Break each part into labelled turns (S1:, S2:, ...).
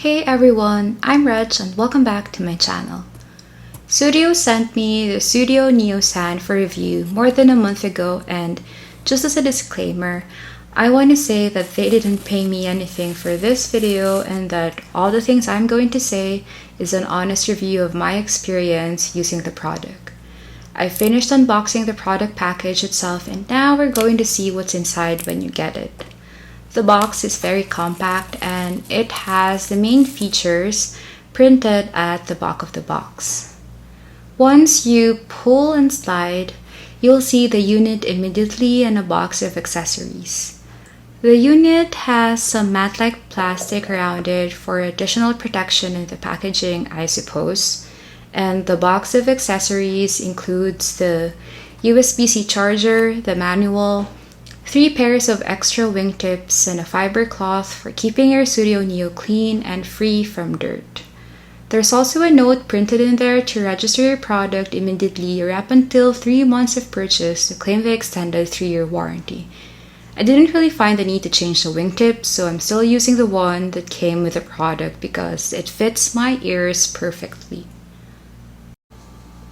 S1: Hey everyone, I'm Reg and welcome back to my channel. Sudio sent me the Sudio Nio stand for review more than a month ago, and just as a disclaimer, I want to say that they didn't pay me anything for this video and that all the things I'm going to say is an honest review of my experience using the product. I finished unboxing the product package itself and now we're going to see what's inside when you get it. The box is very compact and it has the main features printed at the back of the box. Once you pull and slide, you'll see the unit immediately and a box of accessories. The unit has some matte-like plastic around it for additional protection in the packaging, I suppose. And the box of accessories includes the USB-C charger, the manual, 3 pairs of extra wingtips, and a fiber cloth for keeping your Sudio Nio clean and free from dirt. There's also a note printed in there to register your product immediately or up until 3 months of purchase to claim the extended 3-year warranty. I didn't really find the need to change the wingtips, so I'm still using the one that came with the product because it fits my ears perfectly.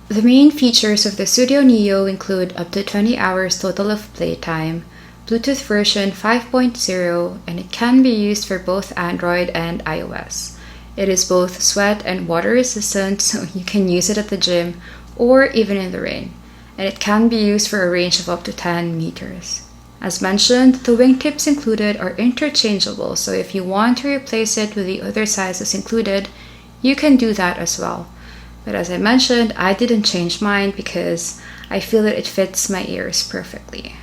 S1: The main features of the Sudio Nio include up to 20 hours total of playtime, Bluetooth version 5.0, and it can be used for both Android and iOS. It is both sweat and water resistant, so you can use it at the gym or even in the rain, and it can be used for a range of up to 10 meters. As mentioned, the wingtips included are interchangeable, so if you want to replace it with the other sizes included, you can do that as well. But as I mentioned, I didn't change mine because I feel that it fits my ears perfectly.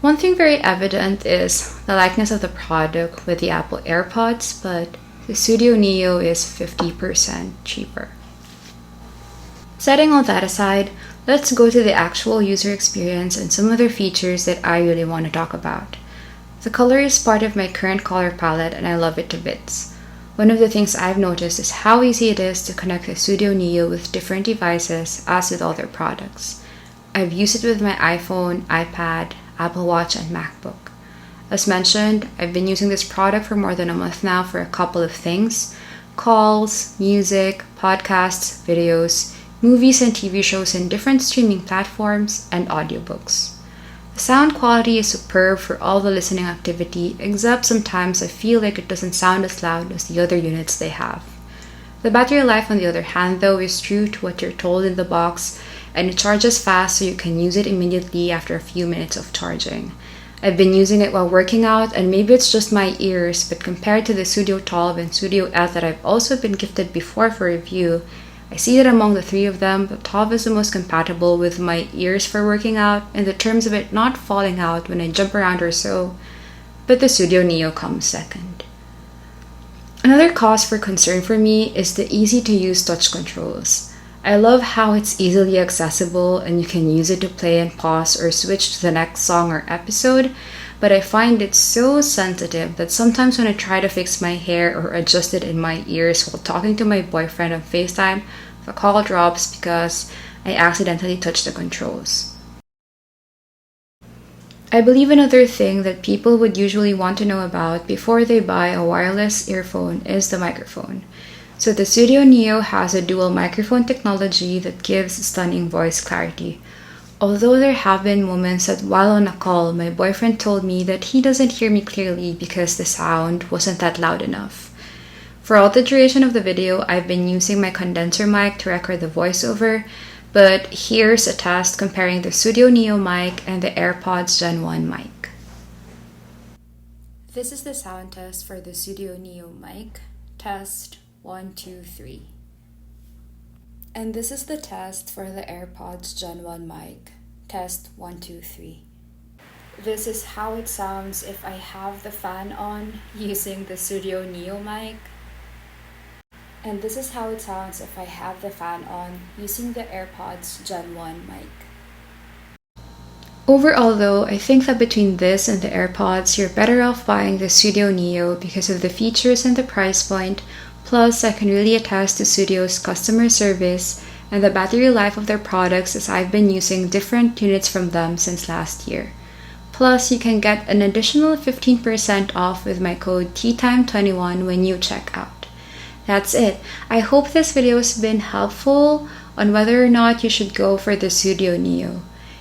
S1: One thing very evident is the likeness of the product with the Apple Airpods, but the Sudio Nio is 50% cheaper. Setting all that aside, let's go to the actual user experience and some other features that I really want to talk about. The color is part of my current color palette and I love it to bits. One of the things I've noticed is how easy it is to connect the Sudio Nio with different devices as with all their products. I've used it with my iPhone, iPad, Apple Watch, and MacBook. As mentioned, I've been using this product for more than a month now for a couple of things: calls, music, podcasts, videos, movies and TV shows in different streaming platforms, and audiobooks. The sound quality is superb for all the listening activity, except sometimes I feel like it doesn't sound as loud as the other units they have. The battery life, on the other hand, though, is true to what you're told in the box, and it charges fast so you can use it immediately after a few minutes of charging. I've been using it while working out, and maybe it's just my ears, but compared to the Sudio 12 and Sudio L that I've also been gifted before for review, I see that among the 3 of them, the 12 is the most compatible with my ears for working out in the terms of it not falling out when I jump around or so, but the Sudio Nio comes second. Another cause for concern for me is the easy-to-use touch controls. I love how it's easily accessible and you can use it to play and pause or switch to the next song or episode, but I find it so sensitive that sometimes when I try to fix my hair or adjust it in my ears while talking to my boyfriend on FaceTime, the call drops because I accidentally touched the controls. I believe another thing that people would usually want to know about before they buy a wireless earphone is the microphone. So the Sudio Nio has a dual microphone technology that gives stunning voice clarity. Although there have been moments that while on a call, my boyfriend told me that he doesn't hear me clearly because the sound wasn't that loud enough. For all the duration of the video, I've been using my condenser mic to record the voiceover, but here's a test comparing the Sudio Nio mic and the Airpods Gen 1 mic. This is the sound test for the Sudio Nio mic. Test 1, 2, 3. And this is the test for the Airpods Gen 1 mic. Test 1, 2, 3. This is how it sounds if I have the fan on using the Sudio Nio mic. And this is how it sounds if I have the fan on using the Airpods Gen 1 mic. Overall though, I think that between this and the AirPods, you're better off buying the Sudio Nio because of the features and the price point. Plus, I can really attest to Sudio's customer service and the battery life of their products as I've been using different units from them since last year. Plus, you can get an additional 15% off with my code TTIME21 when you check out. That's it. I hope this video has been helpful on whether or not you should go for the Sudio Nio.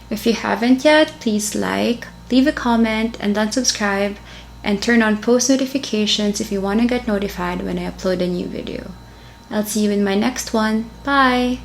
S1: If you haven't yet, please like, leave a comment, and then subscribe, and turn on post notifications if you want to get notified when I upload a new video. I'll see you in my next one. Bye!